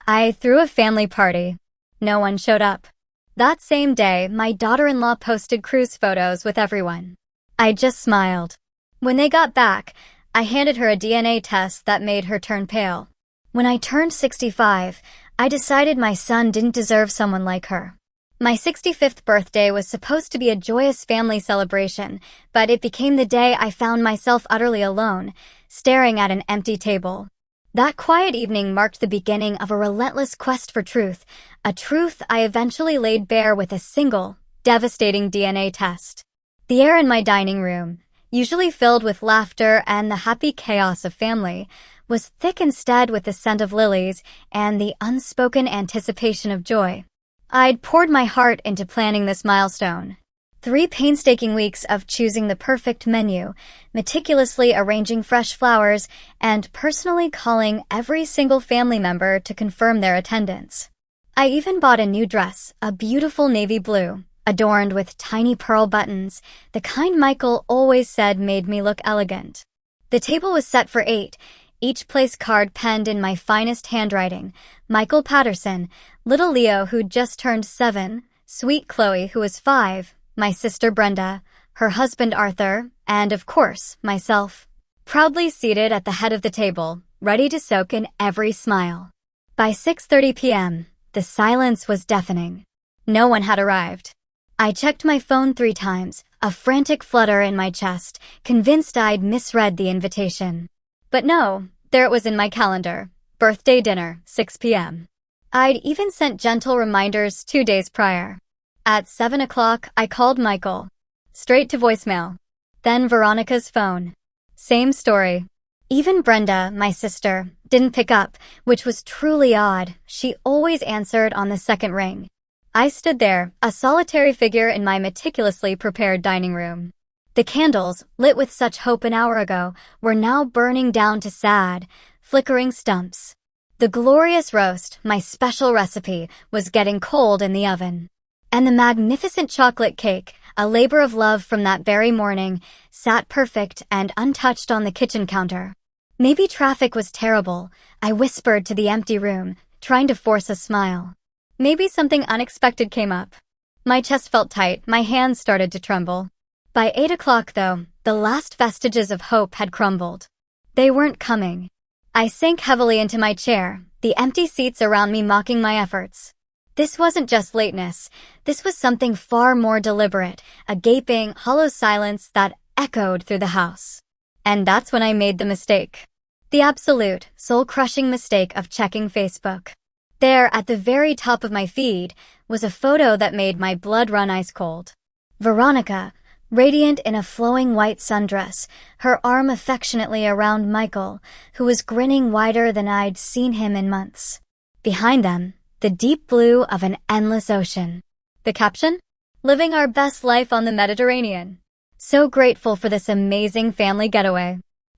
I threw a family party. No one showed up. That same day, my daughter-in-law posted cruise photos with everyone. I just smiled. When they got back, I handed her a DNA test that made her turn pale. When I turned 65, I decided my son didn't deserve someone like her. My 65th birthday was supposed to be a joyous family celebration, but it became the day I found myself utterly alone, staring at an empty table. That quiet evening marked the beginning of a relentless quest for truth, a truth I eventually laid bare with a single, devastating DNA test. The air in my dining room, usually filled with laughter and the happy chaos of family, was thick instead with the scent of lilies and the unspoken anticipation of joy. I'd poured my heart into planning this milestone. 3 painstaking weeks of choosing the perfect menu, meticulously arranging fresh flowers, and personally calling every single family member to confirm their attendance. I even bought a new dress, a beautiful navy blue, adorned with tiny pearl buttons, the kind Michael always said made me look elegant. The table was set for 8, each place card penned in my finest handwriting: Michael Patterson, little Leo who'd just turned 7, sweet Chloe who was 5, my sister Brenda, her husband Arthur, and of course, myself. Proudly seated at the head of the table, ready to soak in every smile. By 6:30 p.m., the silence was deafening. No one had arrived. I checked my phone 3 times, a frantic flutter in my chest, convinced I'd misread the invitation. But no, there it was in my calendar. Birthday dinner, 6 p.m. I'd even sent gentle reminders 2 days prior. At 7 o'clock, I called Michael. Straight to voicemail. Then Veronica's phone. Same story. Even Brenda, my sister, didn't pick up, which was truly odd. She always answered on the second ring. I stood there, a solitary figure in my meticulously prepared dining room. The candles, lit with such hope an hour ago, were now burning down to sad, flickering stumps. The glorious roast, my special recipe, was getting cold in the oven. And the magnificent chocolate cake, a labor of love from that very morning, sat perfect and untouched on the kitchen counter. Maybe traffic was terrible, I whispered to the empty room, trying to force a smile. Maybe something unexpected came up. My chest felt tight, my hands started to tremble. By 8 o'clock, though, the last vestiges of hope had crumbled. They weren't coming. I sank heavily into my chair, the empty seats around me mocking my efforts. This wasn't just lateness. This was something far more deliberate, a gaping, hollow silence that echoed through the house. And that's when I made the mistake. The absolute, soul-crushing mistake of checking Facebook. There, at the very top of my feed, was a photo that made my blood run ice cold. Veronica, radiant in a flowing white sundress, her arm affectionately around Michael, who was grinning wider than I'd seen him in months. Behind them, the deep blue of an endless ocean. The caption? Living our best life on the Mediterranean. So grateful for this amazing family getaway.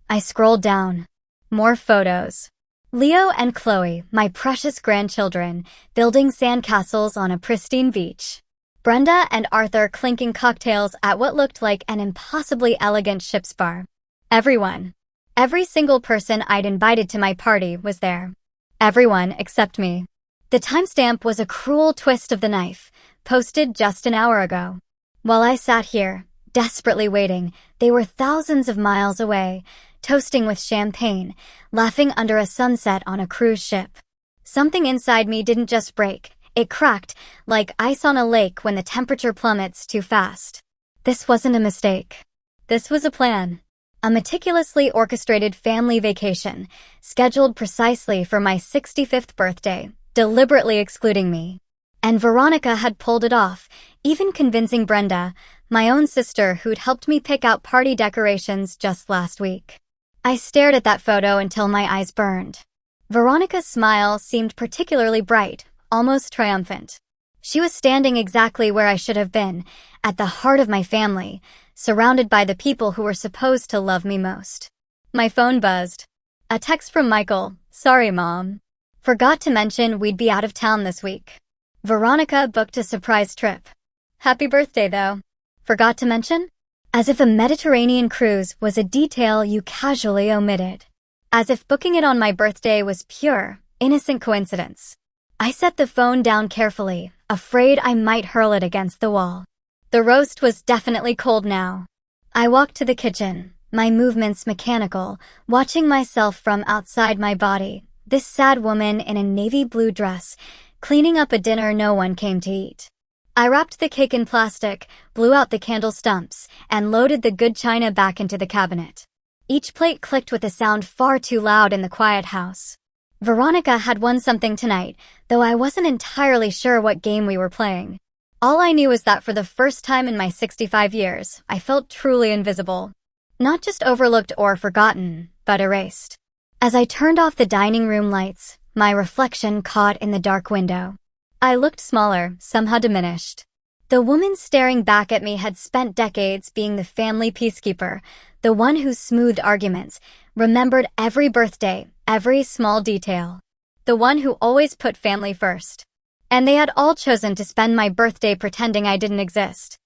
I scrolled down. More photos. Leo and Chloe, my precious grandchildren, building sandcastles on a pristine beach. Brenda and Arthur clinking cocktails at what looked like an impossibly elegant ship's bar. Everyone. Every single person I'd invited to my party was there. Everyone except me. The timestamp was a cruel twist of the knife, posted just an hour ago. While I sat here, desperately waiting, they were thousands of miles away, toasting with champagne, laughing under a sunset on a cruise ship. Something inside me didn't just break, it cracked, like ice on a lake when the temperature plummets too fast. This wasn't a mistake. This was a plan. A meticulously orchestrated family vacation, scheduled precisely for my 65th birthday, deliberately excluding me. And Veronica had pulled it off, even convincing Brenda, my own sister who'd helped me pick out party decorations just last week. I stared at that photo until my eyes burned. Veronica's smile seemed particularly bright, almost triumphant. She was standing exactly where I should have been, at the heart of my family, surrounded by the people who were supposed to love me most. My phone buzzed. A text from Michael. Sorry, Mom. Forgot to mention we'd be out of town this week. Veronica booked a surprise trip. Happy birthday, though. Forgot to mention? As if a Mediterranean cruise was a detail you casually omitted. As if booking it on my birthday was pure, innocent coincidence. I set the phone down carefully, afraid I might hurl it against the wall. The roast was definitely cold now. I walked to the kitchen, my movements mechanical, watching myself from outside my body, this sad woman in a navy blue dress, cleaning up a dinner no one came to eat. I wrapped the cake in plastic, blew out the candle stumps, and loaded the good china back into the cabinet. Each plate clicked with a sound far too loud in the quiet house. Veronica had won something tonight, though I wasn't entirely sure what game we were playing. All I knew was that for the first time in my 65 years, I felt truly invisible. Not just overlooked or forgotten, but erased. As I turned off the dining room lights, my reflection caught in the dark window. I looked smaller, somehow diminished. The woman staring back at me had spent decades being the family peacekeeper, the one who smoothed arguments, remembered every birthday, every small detail. The one who always put family first. And they had all chosen to spend my birthday pretending I didn't exist.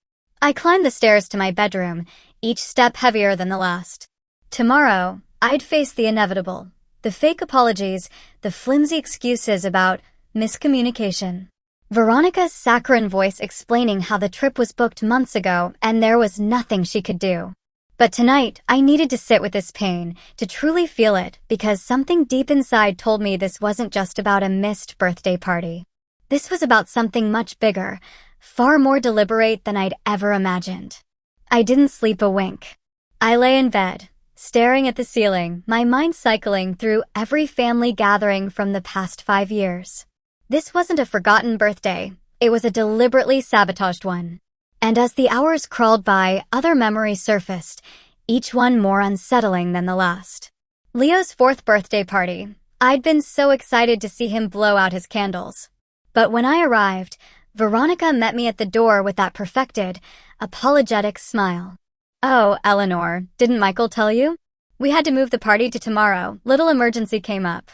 I climbed the stairs to my bedroom, each step heavier than the last. Tomorrow, I'd face the inevitable. The fake apologies, the flimsy excuses about miscommunication. Veronica's saccharine voice explaining how the trip was booked months ago and there was nothing she could do. But tonight, I needed to sit with this pain, to truly feel it, because something deep inside told me this wasn't just about a missed birthday party. This was about something much bigger, far more deliberate than I'd ever imagined. I didn't sleep a wink. I lay in bed, staring at the ceiling, my mind cycling through every family gathering from the past 5 years. This wasn't a forgotten birthday, it was a deliberately sabotaged one. And as the hours crawled by, other memories surfaced, each one more unsettling than the last. Leo's 4th birthday party. I'd been so excited to see him blow out his candles. But when I arrived, Veronica met me at the door with that perfected, apologetic smile. "Oh, Eleanor, didn't Michael tell you? We had to move the party to tomorrow. Little emergency came up."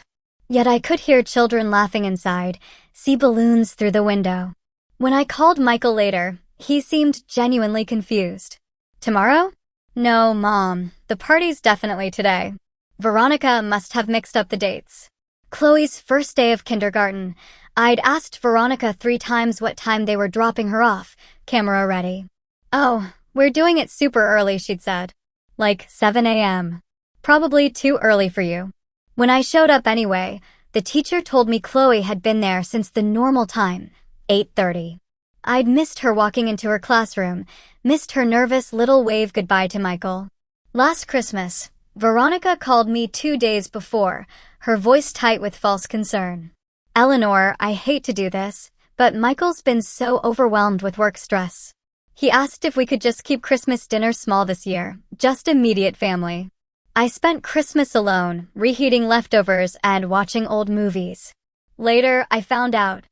Yet I could hear children laughing inside, see balloons through the window. When I called Michael later, he seemed genuinely confused. "Tomorrow? No, Mom, the party's definitely today." Veronica must have mixed up the dates. Chloe's first day of kindergarten. I'd asked Veronica 3 times what time they were dropping her off, camera ready. "Oh, we're doing it super early," she'd said. "Like 7 a.m. Probably too early for you." When I showed up anyway, the teacher told me Chloe had been there since the normal time, 8:30. I'd missed her walking into her classroom, missed her nervous little wave goodbye to Michael. Last Christmas, Veronica called me 2 days before, her voice tight with false concern. "Eleanor, I hate to do this, but Michael's been so overwhelmed with work stress. He asked if we could just keep Christmas dinner small this year, just immediate family." I spent Christmas alone, reheating leftovers and watching old movies. Later, I found out.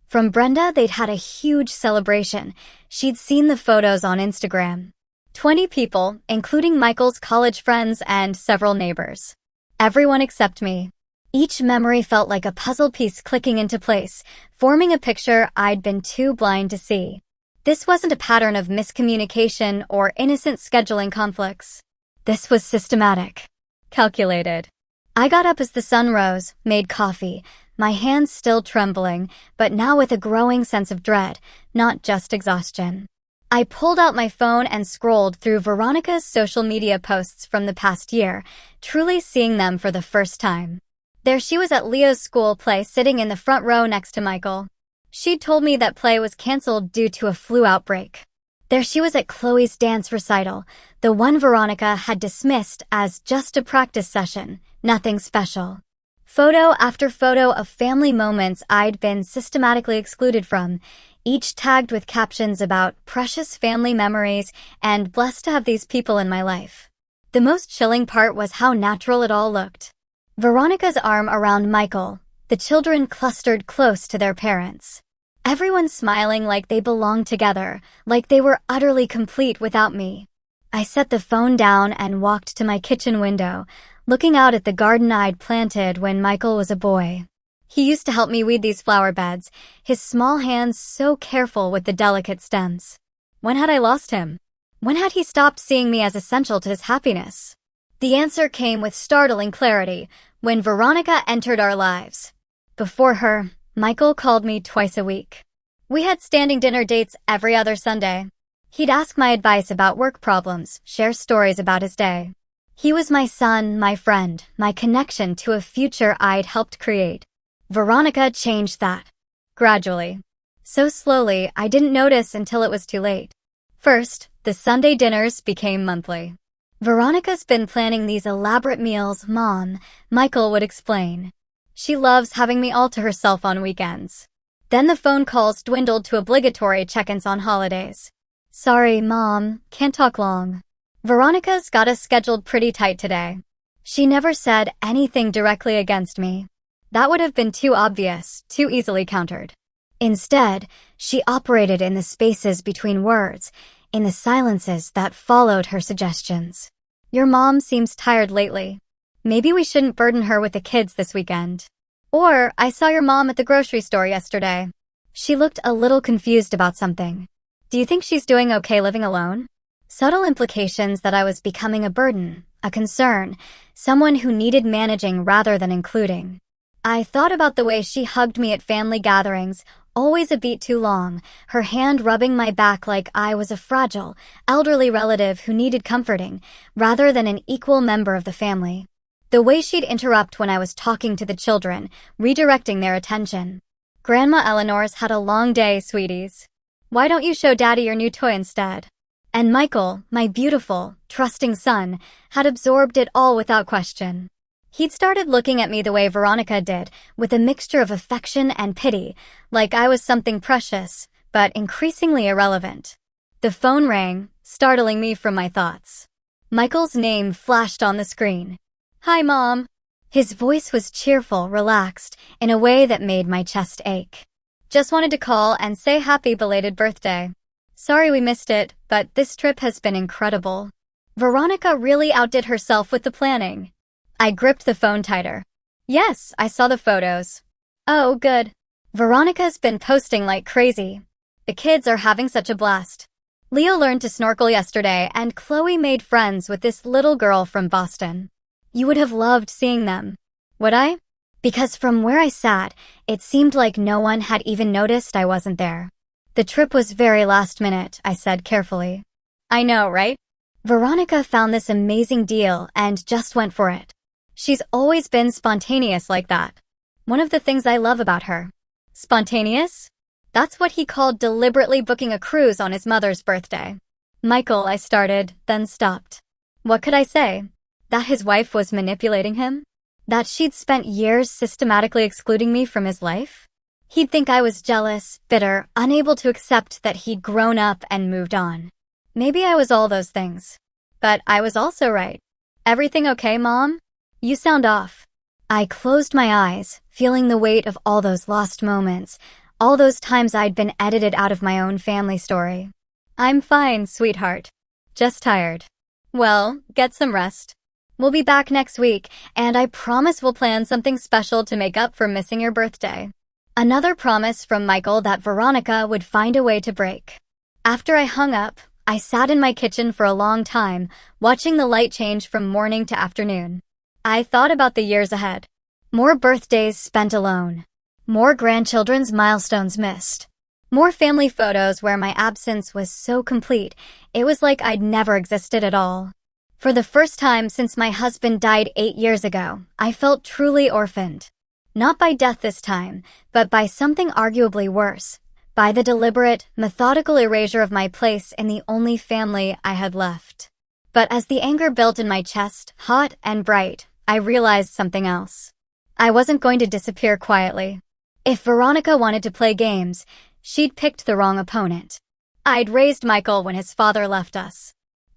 From Brenda, they'd had a huge celebration. She'd seen the photos on Instagram. 20 people, including Michael's college friends and several neighbors. Everyone except me. Each memory felt like a puzzle piece clicking into place, forming a picture I'd been too blind to see. This wasn't a pattern of miscommunication or innocent scheduling conflicts. This was systematic. Calculated. I got up as the sun rose, made coffee, my hands still trembling, but now with a growing sense of dread, not just exhaustion. I pulled out my phone and scrolled through Veronica's social media posts from the past year, truly seeing them for the first time. There she was at Leo's school play sitting in the front row next to Michael. She'd told me that play was canceled due to a flu outbreak. There she was at Chloe's dance recital, the one Veronica had dismissed as just a practice session, nothing special. Photo after photo of family moments I'd been systematically excluded from, each tagged with captions about precious family memories and blessed to have these people in my life. The most chilling part was how natural it all looked. Veronica's arm around Michael, the children clustered close to their parents. Everyone smiling like they belonged together, like they were utterly complete without me. I set the phone down and walked to my kitchen window, looking out at the garden I'd planted when Michael was a boy. He used to help me weed these flower beds, his small hands so careful with the delicate stems. When had I lost him? When had he stopped seeing me as essential to his happiness? The answer came with startling clarity when Veronica entered our lives. Before her, Michael called me twice a week. We had standing dinner dates every other Sunday. He'd ask my advice about work problems, share stories about his day. He was my son, my friend, my connection to a future I'd helped create. Veronica changed that. Gradually. So slowly, I didn't notice until it was too late. First, the Sunday dinners became monthly. Veronica's been planning these elaborate meals, Mom, Michael would explain. She loves having me all to herself on weekends. Then the phone calls dwindled to obligatory check-ins on holidays. Sorry, Mom, can't talk long. Veronica's got us scheduled pretty tight today. She never said anything directly against me. That would have been too obvious, too easily countered. Instead, she operated in the spaces between words, in the silences that followed her suggestions. Your mom seems tired lately. Maybe we shouldn't burden her with the kids this weekend. Or, I saw your mom at the grocery store yesterday. She looked a little confused about something. Do you think she's doing okay living alone? Subtle implications that I was becoming a burden, a concern, someone who needed managing rather than including. I thought about the way she hugged me at family gatherings, always a beat too long, her hand rubbing my back like I was a fragile, elderly relative who needed comforting, rather than an equal member of the family. The way she'd interrupt when I was talking to the children, redirecting their attention. Grandma Eleanor's had a long day, sweeties. Why don't you show Daddy your new toy instead? And Michael, my beautiful, trusting son, had absorbed it all without question. He'd started looking at me the way Veronica did, with a mixture of affection and pity, like I was something precious, but increasingly irrelevant. The phone rang, startling me from my thoughts. Michael's name flashed on the screen. Hi, Mom. His voice was cheerful, relaxed, in a way that made my chest ache. Just wanted to call and say happy belated birthday. Sorry we missed it, but this trip has been incredible. Veronica really outdid herself with the planning. I gripped the phone tighter. Yes, I saw the photos. Oh, good. Veronica's been posting like crazy. The kids are having such a blast. Leo learned to snorkel yesterday, and Chloe made friends with this little girl from Boston. You would have loved seeing them. Would I? Because from where I sat, it seemed like no one had even noticed I wasn't there. The trip was very last minute, I said carefully. I know, right? Veronica found this amazing deal and just went for it. She's always been spontaneous like that. One of the things I love about her. Spontaneous? That's what he called deliberately booking a cruise on his mother's birthday. Michael, I started, then stopped. What could I say? That his wife was manipulating him? That she'd spent years systematically excluding me from his life? He'd think I was jealous, bitter, unable to accept that he'd grown up and moved on. Maybe I was all those things. But I was also right. Everything okay, Mom? You sound off. I closed my eyes, feeling the weight of all those lost moments, all those times I'd been edited out of my own family story. I'm fine, sweetheart. Just tired. Well, get some rest. We'll be back next week, and I promise we'll plan something special to make up for missing your birthday. Another promise from Michael that Veronica would find a way to break. After I hung up, I sat in my kitchen for a long time, watching the light change from morning to afternoon. I thought about the years ahead. More birthdays spent alone. More grandchildren's milestones missed. More family photos where my absence was so complete, it was like I'd never existed at all. For the first time since my husband died 8 years ago, I felt truly orphaned. Not by death this time, but by something arguably worse. By the deliberate, methodical erasure of my place in the only family I had left. But as the anger built in my chest, hot and bright, I realized something else. I wasn't going to disappear quietly. If Veronica wanted to play games, she'd picked the wrong opponent. I'd raised Michael when his father left us.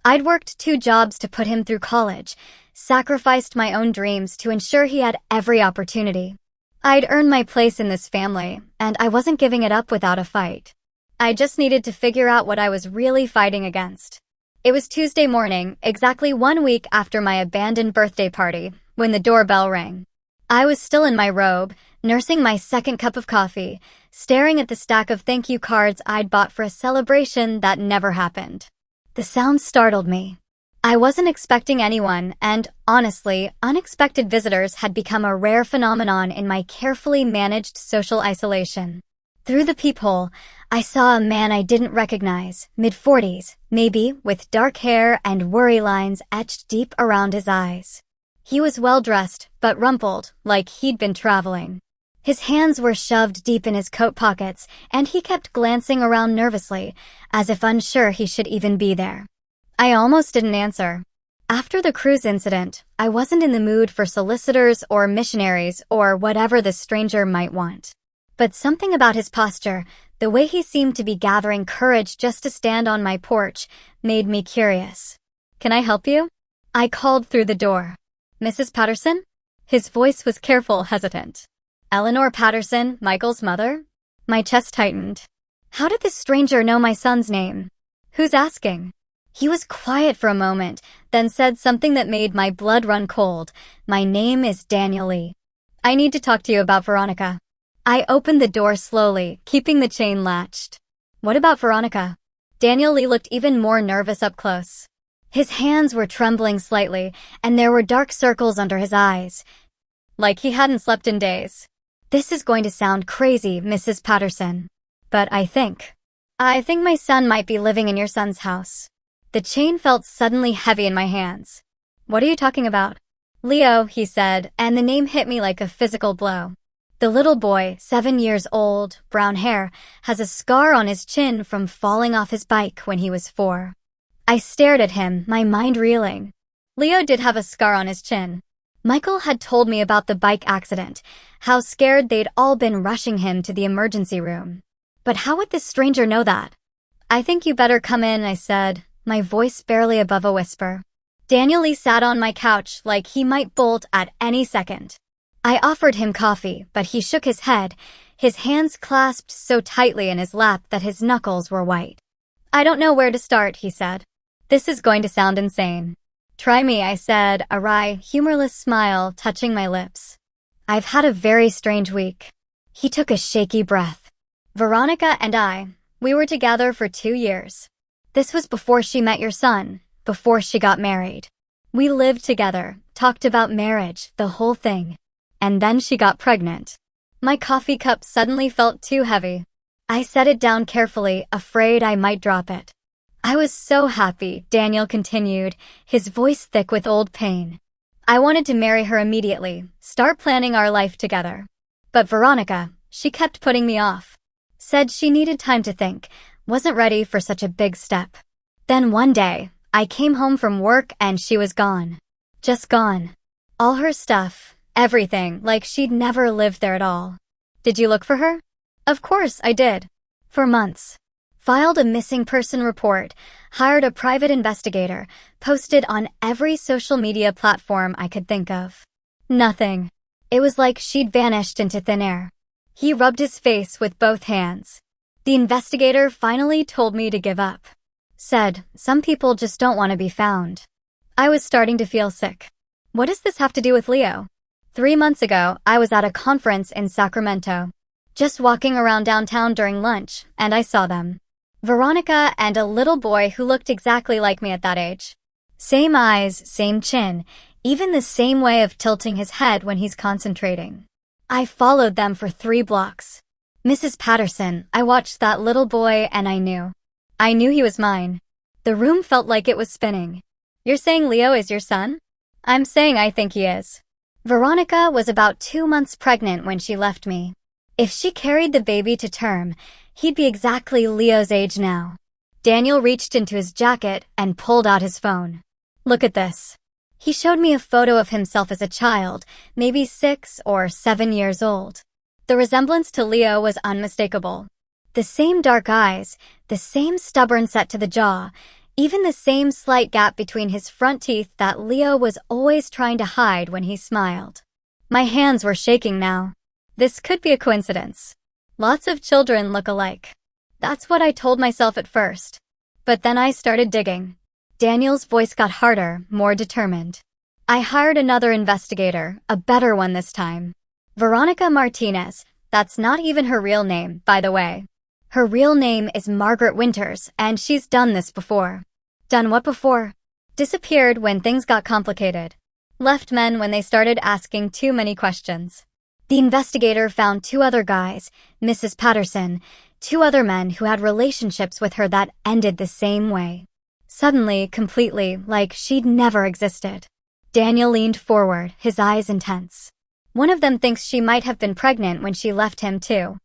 I'd worked 2 jobs to put him through college, sacrificed my own dreams to ensure he had every opportunity. I'd earned my place in this family, and I wasn't giving it up without a fight. I just needed to figure out what I was really fighting against. It was Tuesday morning, exactly 1 week after my abandoned birthday party, when the doorbell rang. I was still in my robe, nursing my second cup of coffee, staring at the stack of thank you cards I'd bought for a celebration that never happened. The sound startled me. I wasn't expecting anyone, and honestly, unexpected visitors had become a rare phenomenon in my carefully managed social isolation. Through the peephole, I saw a man I didn't recognize, mid-40s, maybe, with dark hair and worry lines etched deep around his eyes. He was well-dressed, but rumpled, like he'd been traveling. His hands were shoved deep in his coat pockets, and he kept glancing around nervously, as if unsure he should even be there. I almost didn't answer. After the cruise incident, I wasn't in the mood for solicitors or missionaries or whatever the stranger might want. But something about his posture, the way he seemed to be gathering courage just to stand on my porch, made me curious. "Can I help you?" I called through the door. "Mrs. Patterson?" His voice was careful, hesitant. "Eleanor Patterson, Michael's mother?" My chest tightened. How did this stranger know my son's name? "Who's asking?" He was quiet for a moment, then said something that made my blood run cold. "My name is Daniel Lee. I need to talk to you about Veronica." I opened the door slowly, keeping the chain latched. "What about Veronica?" Daniel Lee looked even more nervous up close. His hands were trembling slightly, and there were dark circles under his eyes. Like he hadn't slept in days. "This is going to sound crazy, Mrs. Patterson. But I think my son might be living in your son's house." The chain felt suddenly heavy in my hands. "What are you talking about?" "Leo," he said, and the name hit me like a physical blow. The little boy, 7 years old, brown hair, has a scar on his chin from falling off his bike when he was 4. I stared at him, my mind reeling. Leo did have a scar on his chin. Michael had told me about the bike accident, how scared they'd all been rushing him to the emergency room. But how would this stranger know that? "I think you better come in," I said, my voice barely above a whisper. Daniel Lee sat on my couch like he might bolt at any second. I offered him coffee, but he shook his head, his hands clasped so tightly in his lap that his knuckles were white. "I don't know where to start," he said. "This is going to sound insane." "Try me," I said, a wry, humorless smile touching my lips. "I've had a very strange week." He took a shaky breath. "Veronica and we were together for 2 years. This was before she met your son, before she got married. We lived together, talked about marriage, the whole thing. And then she got pregnant." My coffee cup suddenly felt too heavy. I set it down carefully, afraid I might drop it. "I was so happy," Daniel continued, his voice thick with old pain. "I wanted to marry her immediately, start planning our life together. But Veronica, she kept putting me off. Said she needed time to think, wasn't ready for such a big step. Then one day, I came home from work and she was gone. Just gone. All her stuff, everything, like she'd never lived there at all." "Did you look for her?" "Of course I did. For months. Filed a missing person report, hired a private investigator, posted on every social media platform I could think of. Nothing. It was like she'd vanished into thin air." He rubbed his face with both hands. "The investigator finally told me to give up. Said, some people just don't want to be found." I was starting to feel sick. What does this have to do with Leo? 3 months ago, I was at a conference in Sacramento. Just walking around downtown during lunch, and I saw them. Veronica and a little boy who looked exactly like me at that age. Same eyes, same chin, even the same way of tilting his head when he's concentrating. I followed them for 3 blocks. "Mrs. Patterson, I watched that little boy and I knew he was mine." The room felt like it was spinning. "You're saying Leo is your son?" "I'm saying I think he is." Veronica was about 2 months pregnant when she left me. If she carried the baby to term, he'd be exactly Leo's age now. Daniel reached into his jacket and pulled out his phone. "Look at this." He showed me a photo of himself as a child, maybe 6 or 7 years old. The resemblance to Leo was unmistakable. The same dark eyes, the same stubborn set to the jaw, even the same slight gap between his front teeth that Leo was always trying to hide when he smiled. My hands were shaking now. This could be a coincidence. Lots of children look alike. That's what I told myself at first. But then I started digging. Daniel's voice got harder, more determined. "I hired another investigator, a better one this time. Veronica Martinez. That's not even her real name, by the way. Her real name is Margaret Winters, and she's done this before." "Done what before?" Disappeared when things got complicated. Left men when they started asking too many questions. The investigator found 2 other guys, Mrs. Patterson, 2 other men who had relationships with her that ended the same way. Suddenly, completely, like she'd never existed. Daniel leaned forward, his eyes intense. One of them thinks she might have been pregnant when she left him too.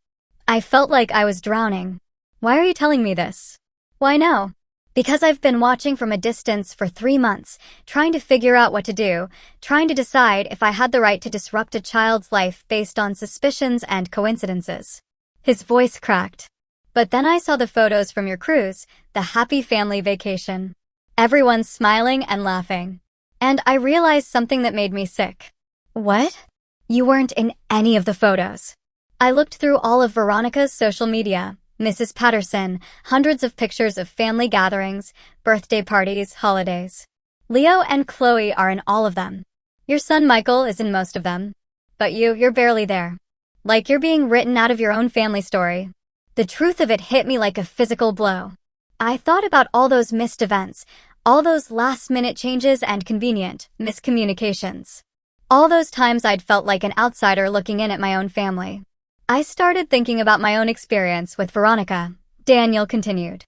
I felt like I was drowning. Why are you telling me this? Why no? Because I've been watching from a distance for 3 months, trying to figure out what to do, trying to decide if I had the right to disrupt a child's life based on suspicions and coincidences. His voice cracked. But then I saw the photos from your cruise, the happy family vacation. Everyone's smiling and laughing. And I realized something that made me sick. What? You weren't in any of the photos. I looked through all of Veronica's social media. Mrs. Patterson, hundreds of pictures of family gatherings, birthday parties, holidays. Leo and Chloe are in all of them. Your son Michael is in most of them. But you're barely there. Like you're being written out of your own family story. The truth of it hit me like a physical blow. I thought about all those missed events, all those last-minute changes and convenient miscommunications. All those times I'd felt like an outsider looking in at my own family. I started thinking about my own experience with Veronica. Daniel continued.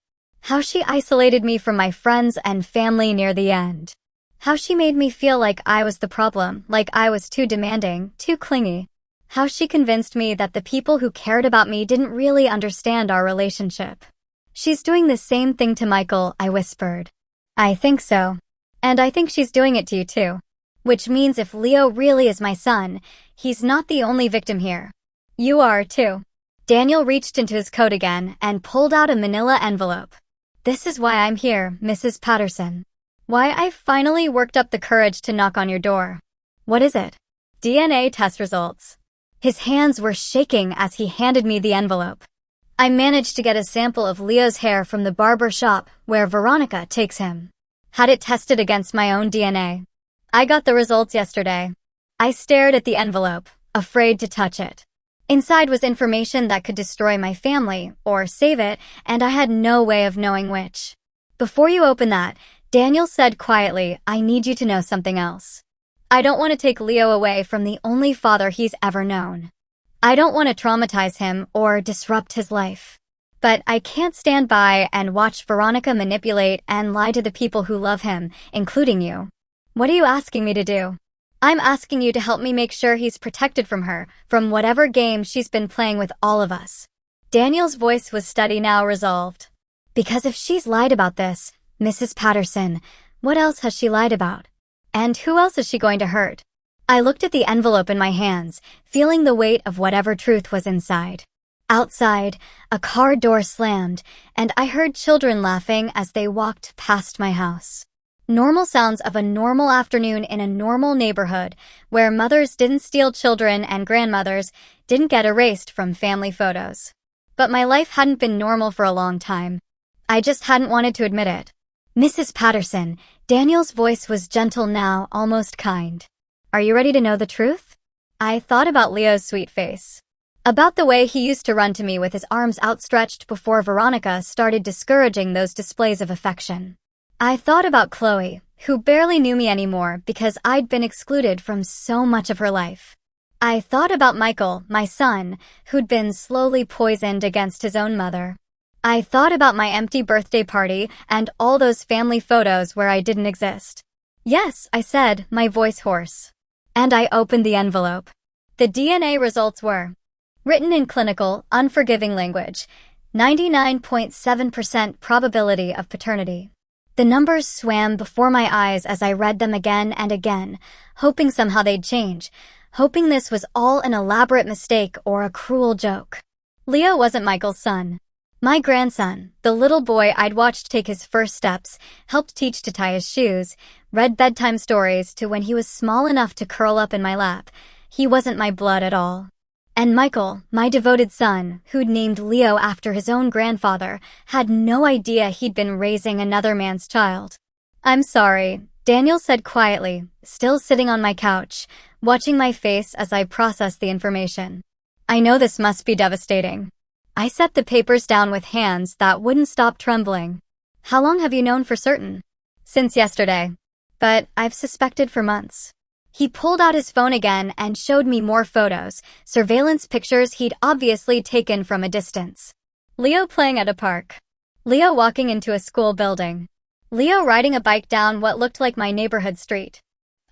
How she isolated me from my friends and family near the end. How she made me feel like I was the problem, like I was too demanding, too clingy. How she convinced me that the people who cared about me didn't really understand our relationship. She's doing the same thing to Michael, I whispered. I think so. And I think she's doing it to you too. Which means if Leo really is my son, he's not the only victim here. You are, too. Daniel reached into his coat again and pulled out a manila envelope. This is why I'm here, Mrs. Patterson. Why I finally worked up the courage to knock on your door. What is it? DNA test results. His hands were shaking as he handed me the envelope. I managed to get a sample of Leo's hair from the barber shop where Veronica takes him. Had it tested against my own DNA. I got the results yesterday. I stared at the envelope, afraid to touch it. Inside was information that could destroy my family, or save it, and I had no way of knowing which. Before you open that, Daniel said quietly, I need you to know something else. I don't want to take Leo away from the only father he's ever known. I don't want to traumatize him or disrupt his life. But I can't stand by and watch Veronica manipulate and lie to the people who love him, including you. What are you asking me to do? I'm asking you to help me make sure he's protected from her, from whatever game she's been playing with all of us. Daniel's voice was steady now, resolved. Because if she's lied about this, Mrs. Patterson, what else has she lied about? And who else is she going to hurt? I looked at the envelope in my hands, feeling the weight of whatever truth was inside. Outside, a car door slammed, and I heard children laughing as they walked past my house. Normal sounds of a normal afternoon in a normal neighborhood where mothers didn't steal children and grandmothers didn't get erased from family photos. But my life hadn't been normal for a long time. I just hadn't wanted to admit it. Mrs. Patterson, Daniel's voice was gentle now, almost kind. Are you ready to know the truth? I thought about Leo's sweet face. About the way he used to run to me with his arms outstretched before Veronica started discouraging those displays of affection. I thought about Chloe, who barely knew me anymore because I'd been excluded from so much of her life. I thought about Michael, my son, who'd been slowly poisoned against his own mother. I thought about my empty birthday party and all those family photos where I didn't exist. Yes, I said, my voice hoarse. And I opened the envelope. The DNA results were written in clinical, unforgiving language, 99.7% probability of paternity. The numbers swam before my eyes as I read them again and again, hoping somehow they'd change, hoping this was all an elaborate mistake or a cruel joke. Leo wasn't Michael's son. My grandson, the little boy I'd watched take his first steps, helped teach to tie his shoes, read bedtime stories to when he was small enough to curl up in my lap, he wasn't my blood at all. And Michael, my devoted son, who'd named Leo after his own grandfather, had no idea he'd been raising another man's child. I'm sorry, Daniel said quietly, still sitting on my couch, watching my face as I processed the information. I know this must be devastating. I set the papers down with hands that wouldn't stop trembling. How long have you known for certain? Since yesterday. But I've suspected for months. He pulled out his phone again and showed me more photos, surveillance pictures he'd obviously taken from a distance. Leo playing at a park. Leo walking into a school building. Leo riding a bike down what looked like my neighborhood street.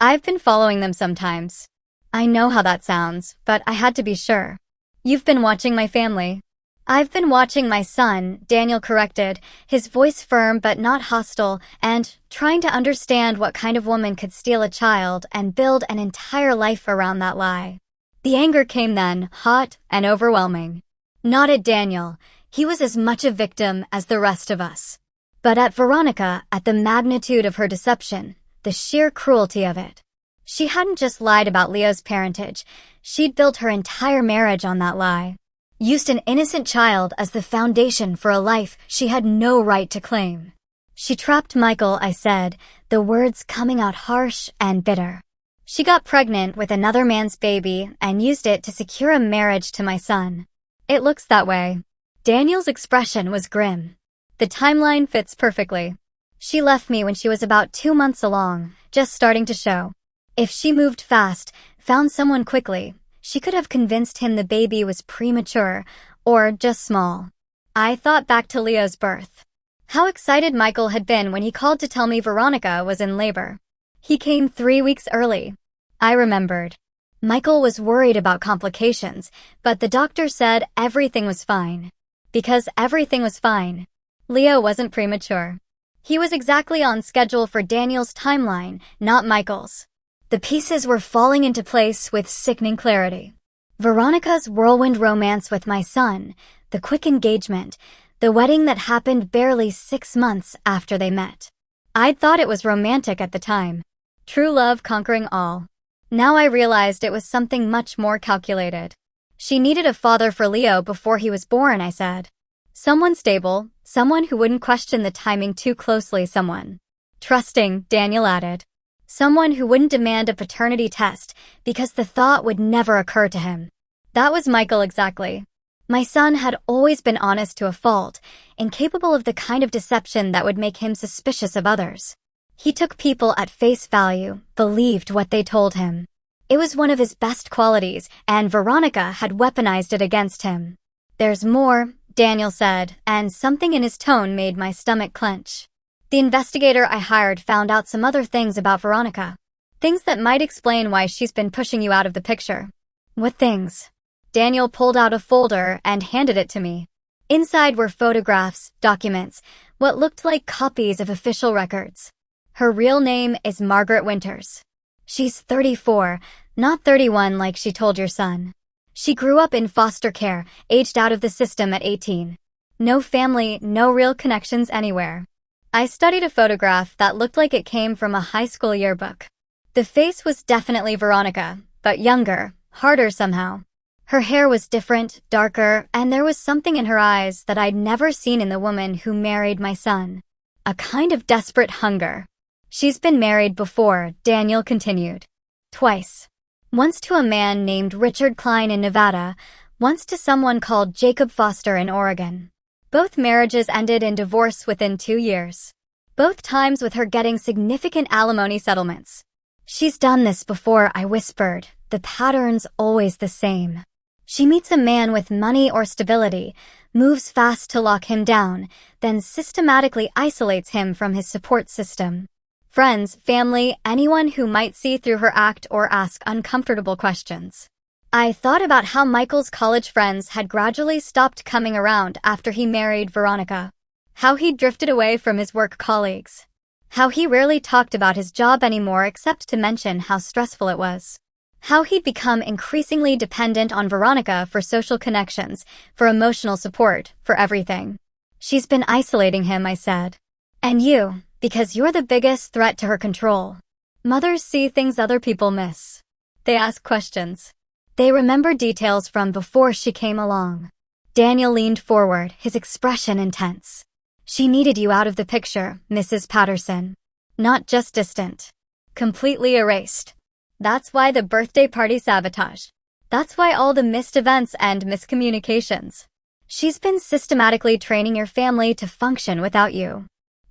I've been following them sometimes. I know how that sounds, but I had to be sure. You've been watching my family. I've been watching my son, Daniel corrected, his voice firm but not hostile, and trying to understand what kind of woman could steal a child and build an entire life around that lie. The anger came then, hot and overwhelming. Not at Daniel. He was as much a victim as the rest of us. But at Veronica, at the magnitude of her deception, the sheer cruelty of it. She hadn't just lied about Leo's parentage. She'd built her entire marriage on that lie. Used an innocent child as the foundation for a life she had no right to claim. She trapped Michael, I said, the words coming out harsh and bitter. She got pregnant with another man's baby and used it to secure a marriage to my son. It looks that way. Daniel's expression was grim. The timeline fits perfectly. She left me when she was about 2 months along, just starting to show. If she moved fast, found someone quickly, she could have convinced him the baby was premature, or just small. I thought back to Leo's birth. How excited Michael had been when he called to tell me Veronica was in labor. He came 3 weeks early. I remembered. Michael was worried about complications, but the doctor said everything was fine. Because everything was fine. Leo wasn't premature. He was exactly on schedule for Daniel's timeline, not Michael's. The pieces were falling into place with sickening clarity. Veronica's whirlwind romance with my son, the quick engagement, the wedding that happened barely 6 months after they met. I'd thought it was romantic at the time. True love conquering all. Now I realized it was something much more calculated. She needed a father for Leo before he was born, I said. Someone stable, someone who wouldn't question the timing too closely, someone trusting, Daniel added. Someone who wouldn't demand a paternity test because the thought would never occur to him. That was Michael exactly. My son had always been honest to a fault, incapable of the kind of deception that would make him suspicious of others. He took people at face value, believed what they told him. It was one of his best qualities, and Veronica had weaponized it against him. There's more, Daniel said, and something in his tone made my stomach clench. The investigator I hired found out some other things about Veronica. Things that might explain why she's been pushing you out of the picture. What things? Daniel pulled out a folder and handed it to me. Inside were photographs, documents, what looked like copies of official records. Her real name is Margaret Winters. She's 34, not 31 like she told your son. She grew up in foster care, aged out of the system at 18. No family, no real connections anywhere. I studied a photograph that looked like it came from a high school yearbook. The face was definitely Veronica, but younger, harder somehow. Her hair was different, darker, and there was something in her eyes that I'd never seen in the woman who married my son. A kind of desperate hunger. She's been married before, Daniel continued. Twice. Once to a man named Richard Klein in Nevada, once to someone called Jacob Foster in Oregon. Both marriages ended in divorce within 2 years. Both times with her getting significant alimony settlements. She's done this before, I whispered. The pattern's always the same. She meets a man with money or stability, moves fast to lock him down, then systematically isolates him from his support system. Friends, family, anyone who might see through her act or ask uncomfortable questions. I thought about how Michael's college friends had gradually stopped coming around after he married Veronica. How he'd drifted away from his work colleagues. How he rarely talked about his job anymore except to mention how stressful it was. How he'd become increasingly dependent on Veronica for social connections, for emotional support, for everything. She's been isolating him, I said. And you, because you're the biggest threat to her control. Mothers see things other people miss. They ask questions. They remember details from before she came along. Daniel leaned forward, his expression intense. She needed you out of the picture, Mrs. Patterson. Not just distant. Completely erased. That's why the birthday party sabotage. That's why all the missed events and miscommunications. She's been systematically training your family to function without you.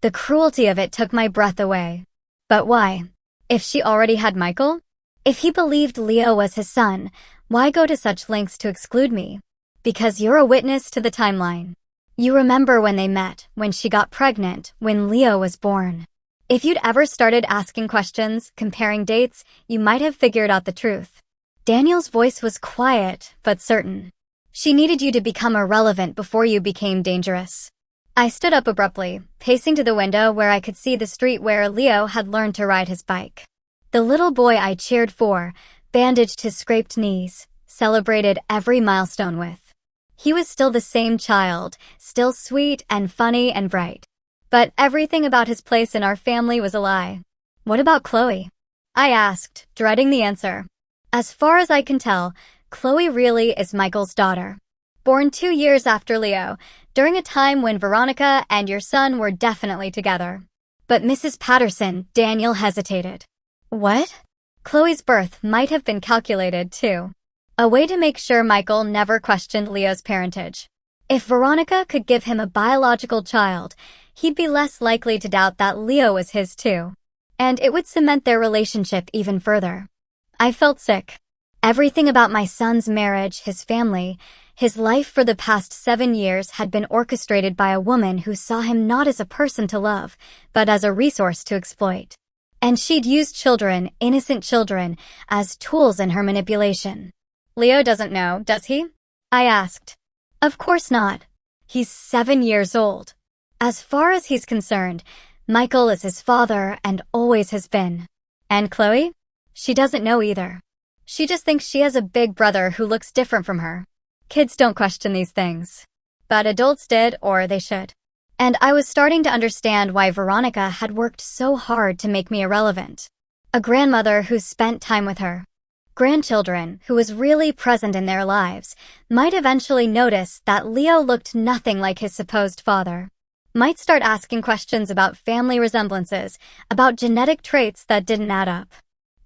The cruelty of it took my breath away. But why? If she already had Michael? If he believed Leo was his son, why go to such lengths to exclude me? Because you're a witness to the timeline. You remember when they met, when she got pregnant, when Leo was born. If you'd ever started asking questions, comparing dates, you might have figured out the truth. Daniel's voice was quiet, but certain. She needed you to become irrelevant before you became dangerous. I stood up abruptly, pacing to the window where I could see the street where Leo had learned to ride his bike. The little boy I cheered for, bandaged his scraped knees, celebrated every milestone with. He was still the same child, still sweet and funny and bright. But everything about his place in our family was a lie. What about Chloe? I asked, dreading the answer. As far as I can tell, Chloe really is Michael's daughter. Born 2 years after Leo, during a time when Veronica and your son were definitely together. But Mrs. Patterson, Daniel hesitated. What? Chloe's birth might have been calculated, too. A way to make sure Michael never questioned Leo's parentage. If Veronica could give him a biological child, he'd be less likely to doubt that Leo was his too. And it would cement their relationship even further. I felt sick. Everything about my son's marriage, his family, his life for the past 7 years had been orchestrated by a woman who saw him not as a person to love, but as a resource to exploit. And she'd used children, innocent children, as tools in her manipulation. Leo doesn't know, does he? I asked. Of course not. He's 7 years old. As far as he's concerned, Michael is his father and always has been. And Chloe? She doesn't know either. She just thinks she has a big brother who looks different from her. Kids don't question these things. But adults did, or they should. And I was starting to understand why Veronica had worked so hard to make me irrelevant. A grandmother who spent time with her. Grandchildren, who was really present in their lives, might eventually notice that Leo looked nothing like his supposed father. Might start asking questions about family resemblances, about genetic traits that didn't add up.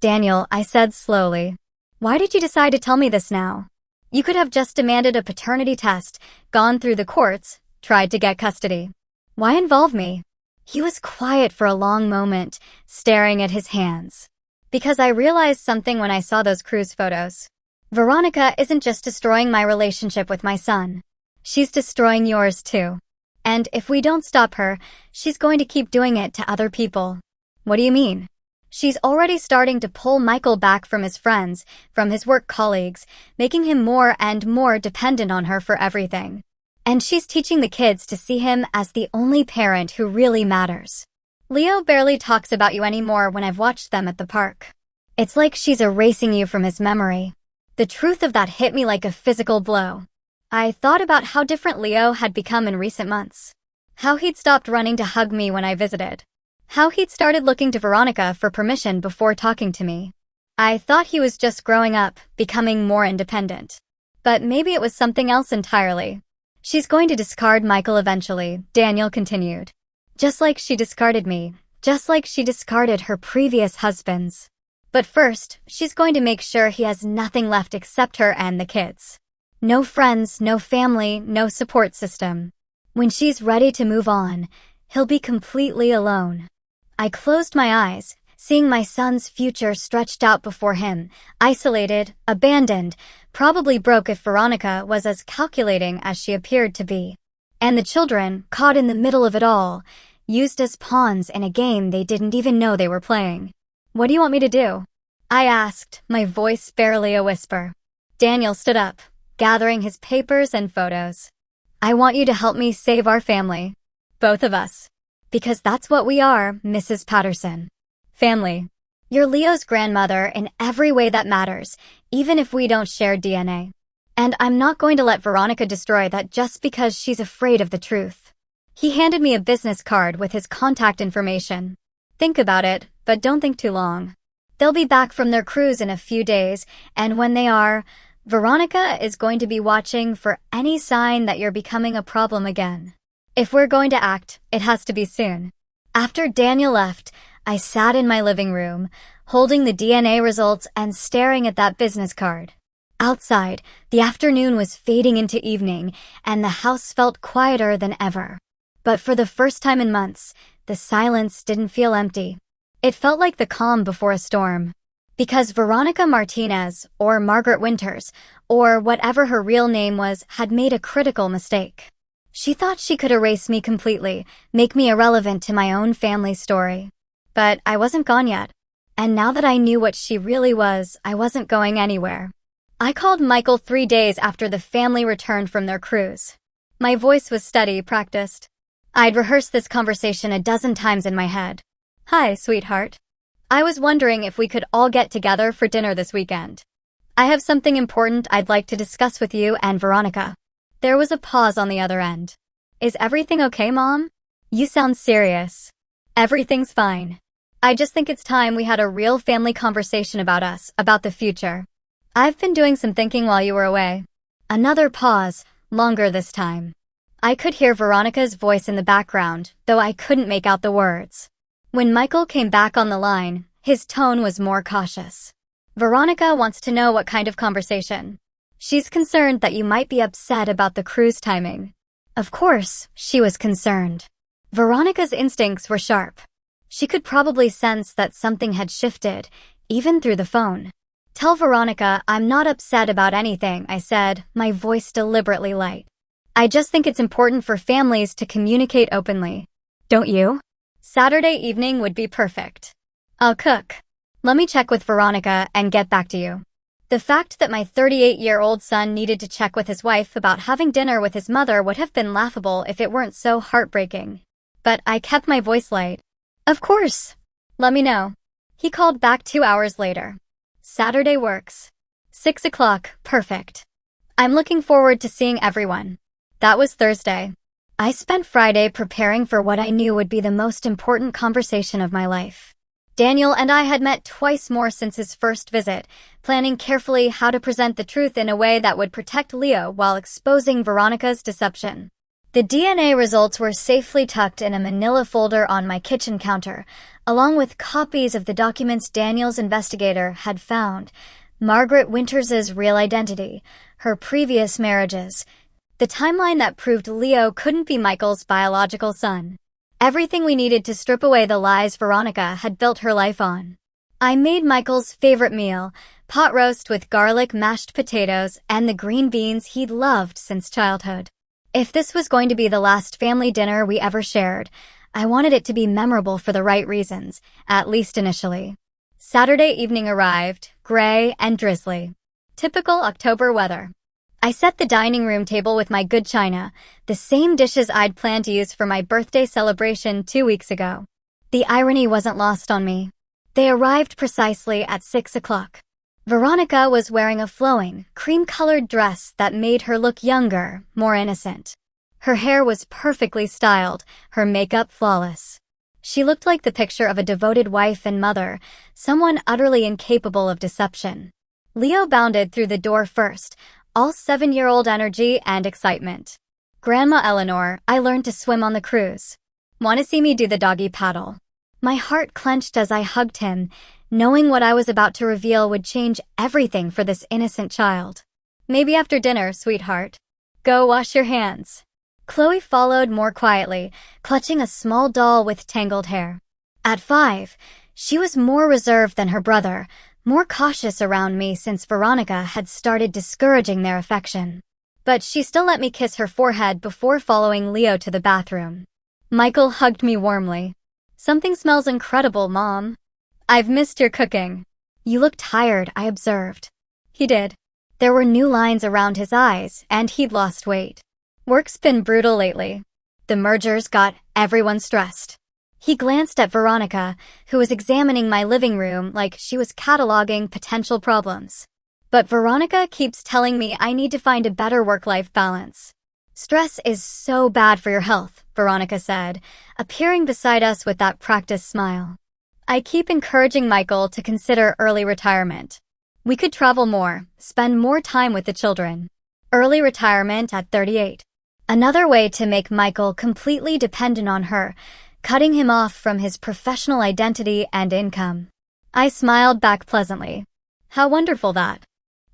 Daniel, I said slowly, why did you decide to tell me this now? You could have just demanded a paternity test, gone through the courts, tried to get custody. Why involve me? He was quiet for a long moment, staring at his hands. Because I realized something when I saw those cruise photos. Veronica isn't just destroying my relationship with my son. She's destroying yours too. And if we don't stop her, she's going to keep doing it to other people. What do you mean? She's already starting to pull Michael back from his friends, from his work colleagues, making him more and more dependent on her for everything. And she's teaching the kids to see him as the only parent who really matters. Leo barely talks about you anymore when I've watched them at the park. It's like she's erasing you from his memory. The truth of that hit me like a physical blow. I thought about how different Leo had become in recent months. How he'd stopped running to hug me when I visited. How he'd started looking to Veronica for permission before talking to me. I thought he was just growing up, becoming more independent. But maybe it was something else entirely. She's going to discard Michael eventually, Daniel continued. Just like she discarded me, just like she discarded her previous husbands. But first, she's going to make sure he has nothing left except her and the kids. No friends, no family, no support system. When she's ready to move on, he'll be completely alone. I closed my eyes, seeing my son's future stretched out before him, isolated, abandoned, probably broke if Veronica was as calculating as she appeared to be. And the children, caught in the middle of it all, used as pawns in a game they didn't even know they were playing. What do you want me to do? I asked, my voice barely a whisper. Daniel stood up, gathering his papers and photos. I want you to help me save our family. Both of us. Because that's what we are, Mrs. Patterson. Family. You're Leo's grandmother in every way that matters, even if we don't share DNA. And I'm not going to let Veronica destroy that just because she's afraid of the truth. He handed me a business card with his contact information. Think about it, but don't think too long. They'll be back from their cruise in a few days, and when they are, Veronica is going to be watching for any sign that you're becoming a problem again. If we're going to act, it has to be soon. After Daniel left, I sat in my living room, holding the DNA results and staring at that business card. Outside, the afternoon was fading into evening, and the house felt quieter than ever. But for the first time in months, the silence didn't feel empty. It felt like the calm before a storm. Because Veronica Martinez, or Margaret Winters, or whatever her real name was, had made a critical mistake. She thought she could erase me completely, make me irrelevant to my own family story. But I wasn't gone yet. And now that I knew what she really was, I wasn't going anywhere. I called Michael 3 days after the family returned from their cruise. My voice was steady, practiced. I'd rehearsed this conversation a dozen times in my head. "Hi, sweetheart. I was wondering if we could all get together for dinner this weekend. I have something important I'd like to discuss with you and Veronica." There was a pause on the other end. "Is everything okay, Mom? You sound serious." "Everything's fine. I just think it's time we had a real family conversation about us, about the future. I've been doing some thinking while you were away." Another pause, longer this time. I could hear Veronica's voice in the background, though I couldn't make out the words. When Michael came back on the line, his tone was more cautious. "Veronica wants to know what kind of conversation. She's concerned that you might be upset about the cruise timing." Of course, she was concerned. Veronica's instincts were sharp. She could probably sense that something had shifted, even through the phone. "Tell Veronica I'm not upset about anything," I said, my voice deliberately light. "I just think it's important for families to communicate openly. Don't you?" "Saturday evening would be perfect. I'll cook. Let me check with Veronica and get back to you." The fact that my 38-year-old son needed to check with his wife about having dinner with his mother would have been laughable if it weren't so heartbreaking. But I kept my voice light. "Of course. Let me know." He called back 2 hours later. "Saturday works. 6 o'clock, perfect. I'm looking forward to seeing everyone." That was Thursday. I spent Friday preparing for what I knew would be the most important conversation of my life. Daniel and I had met twice more since his first visit, planning carefully how to present the truth in a way that would protect Leo while exposing Veronica's deception. The DNA results were safely tucked in a manila folder on my kitchen counter, along with copies of the documents Daniel's investigator had found: Margaret Winters's real identity, her previous marriages, the timeline that proved Leo couldn't be Michael's biological son. Everything we needed to strip away the lies Veronica had built her life on. I made Michael's favorite meal, pot roast with garlic mashed potatoes and the green beans he'd loved since childhood. If this was going to be the last family dinner we ever shared, I wanted it to be memorable for the right reasons, at least initially. Saturday evening arrived, gray and drizzly. Typical October weather. I set the dining room table with my good china, the same dishes I'd planned to use for my birthday celebration 2 weeks ago. The irony wasn't lost on me. They arrived precisely at 6 o'clock. Veronica was wearing a flowing, cream-colored dress that made her look younger, more innocent. Her hair was perfectly styled, her makeup flawless. She looked like the picture of a devoted wife and mother, someone utterly incapable of deception. Leo bounded through the door first, all 7-year-old energy and excitement. "Grandma Eleanor, I learned to swim on the cruise. Want to see me do the doggy paddle?" My heart clenched as I hugged him, knowing what I was about to reveal would change everything for this innocent child. "Maybe after dinner, sweetheart. Go wash your hands." Chloe followed more quietly, clutching a small doll with tangled hair. At 5, she was more reserved than her brother, more cautious around me since Veronica had started discouraging their affection. But she still let me kiss her forehead before following Leo to the bathroom. Michael hugged me warmly. "Something smells incredible, Mom. I've missed your cooking." "You look tired," I observed. He did. There were new lines around his eyes, and he'd lost weight. "Work's been brutal lately. The mergers got everyone stressed." He glanced at Veronica, who was examining my living room like she was cataloging potential problems. "But Veronica keeps telling me I need to find a better work-life balance." "Stress is so bad for your health," Veronica said, appearing beside us with that practiced smile. "I keep encouraging Michael to consider early retirement. We could travel more, spend more time with the children. Early retirement at 38. Another way to make Michael completely dependent on her, cutting him off from his professional identity and income." I smiled back pleasantly. "How wonderful that.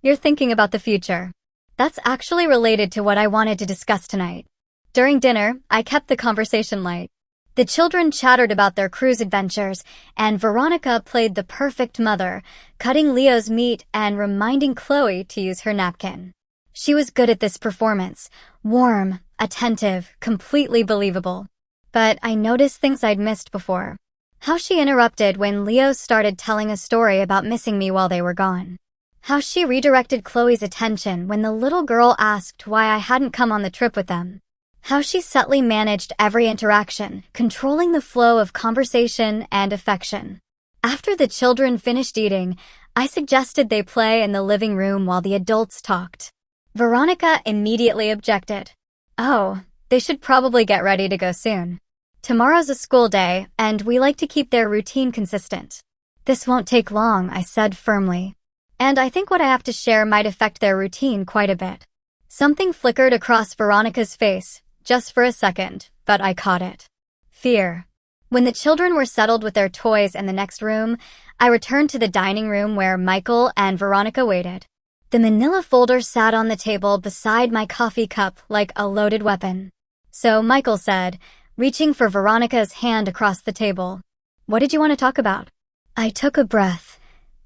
You're thinking about the future. That's actually related to what I wanted to discuss tonight." During dinner, I kept the conversation light. The children chattered about their cruise adventures, and Veronica played the perfect mother, cutting Leo's meat and reminding Chloe to use her napkin. She was good at this performance, warm, attentive, completely believable. But I noticed things I'd missed before. How she interrupted when Leo started telling a story about missing me while they were gone. How she redirected Chloe's attention when the little girl asked why I hadn't come on the trip with them. How she subtly managed every interaction, controlling the flow of conversation and affection. After the children finished eating, I suggested they play in the living room while the adults talked. Veronica immediately objected. Oh, they should probably get ready to go soon. Tomorrow's a school day, and we like to keep their routine consistent. This won't take long, I said firmly. And I think what I have to share might affect their routine quite a bit. Something flickered across Veronica's face, just for a second, but I caught it. Fear. When the children were settled with their toys in the next room, I returned to the dining room where Michael and Veronica waited. The manila folder sat on the table beside my coffee cup like a loaded weapon. So Michael said, reaching for Veronica's hand across the table, "What did you want to talk about?" I took a breath,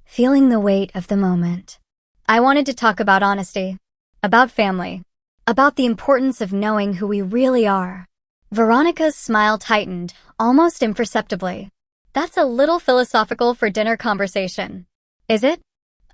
feeling the weight of the moment. I wanted to talk about honesty, about family, about the importance of knowing who we really are. Veronica's smile tightened, almost imperceptibly. That's a little philosophical for dinner conversation. Is it?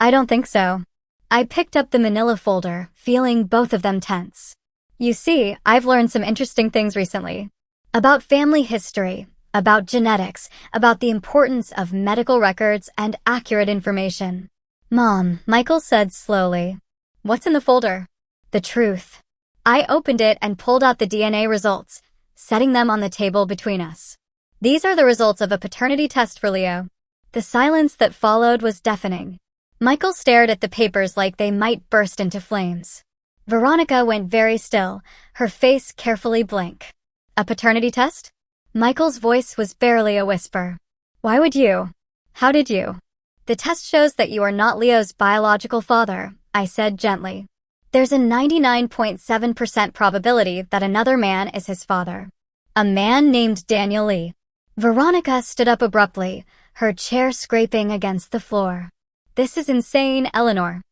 I don't think so. I picked up the manila folder, feeling both of them tense. You see, I've learned some interesting things recently. About family history, about genetics, about the importance of medical records and accurate information. Mom, Michael said slowly. What's in the folder? The truth. I opened it and pulled out the DNA results, setting them on the table between us. These are the results of a paternity test for Leo. The silence that followed was deafening. Michael stared at the papers like they might burst into flames. Veronica went very still, her face carefully blank. A paternity test? Michael's voice was barely a whisper. Why would you? How did you? The test shows that you are not Leo's biological father, I said gently. There's a 99.7% probability that another man is his father. A man named Daniel Lee. Veronica stood up abruptly, her chair scraping against the floor. This is insane, Eleanor.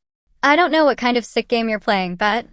I don't know what kind of sick game you're playing, but...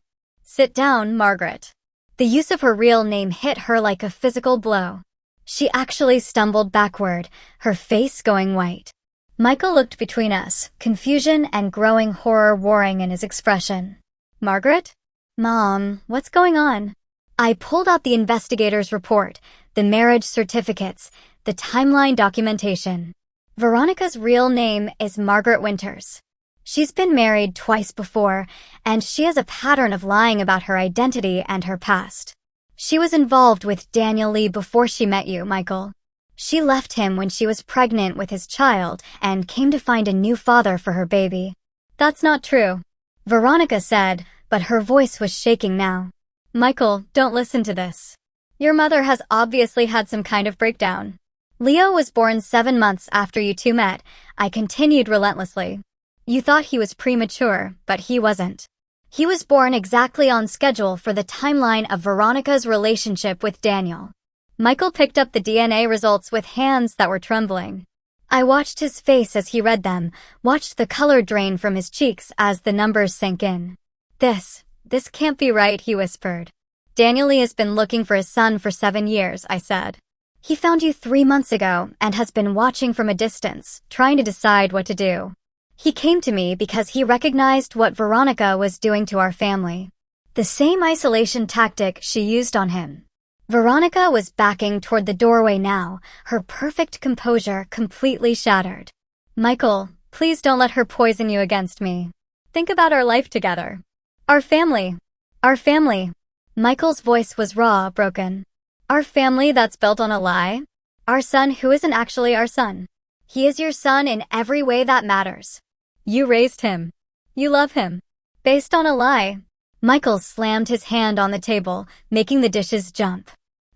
Sit down, Margaret. The use of her real name hit her like a physical blow. She actually stumbled backward, her face going white. Michael looked between us, confusion and growing horror warring in his expression. Margaret? Mom, what's going on? I pulled out the investigator's report, the marriage certificates, the timeline documentation. Veronica's real name is Margaret Winters. She's been married twice before, and she has a pattern of lying about her identity and her past. She was involved with Daniel Lee before she met you, Michael. She left him when she was pregnant with his child and came to find a new father for her baby. That's not true, Veronica said, but her voice was shaking now. Michael, don't listen to this. Your mother has obviously had some kind of breakdown. Leo was born 7 months after you two met, I continued relentlessly. You thought he was premature, but he wasn't. He was born exactly on schedule for the timeline of Veronica's relationship with Daniel. Michael picked up the DNA results with hands that were trembling. I watched his face as he read them, watched the color drain from his cheeks as the numbers sank in. This can't be right, he whispered. Daniel Lee has been looking for his son for 7 years, I said. He found you 3 months ago and has been watching from a distance, trying to decide what to do. He came to me because he recognized what Veronica was doing to our family. The same isolation tactic she used on him. Veronica was backing toward the doorway now, her perfect composure completely shattered. Michael, please don't let her poison you against me. Think about our life together. Our family. Our family. Michael's voice was raw, broken. Our family that's built on a lie? Our son who isn't actually our son. He is your son in every way that matters. You raised him. You love him. Based on a lie. Michael slammed his hand on the table, making the dishes jump.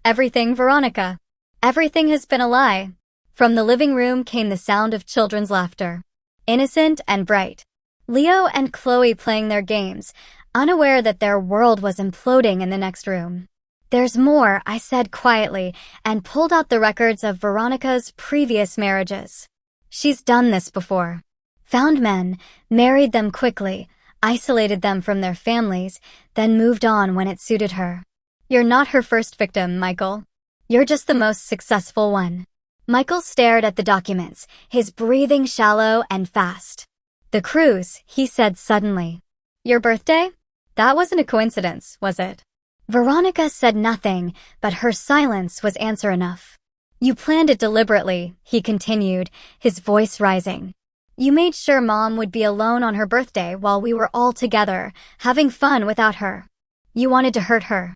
Everything, Veronica. Everything has been a lie. From the living room came the sound of children's laughter. Innocent and bright. Leo and Chloe playing their games, unaware that their world was imploding in the next room. There's more, I said quietly, and pulled out the records of Veronica's previous marriages. She's done this before. Found men, married them quickly, isolated them from their families, then moved on when it suited her. You're not her first victim, Michael. You're just the most successful one. Michael stared at the documents, his breathing shallow and fast. The cruise, he said suddenly. Your birthday? That wasn't a coincidence, was it? Veronica said nothing, but her silence was answer enough. You planned it deliberately, he continued, his voice rising. You made sure Mom would be alone on her birthday while we were all together, having fun without her. You wanted to hurt her.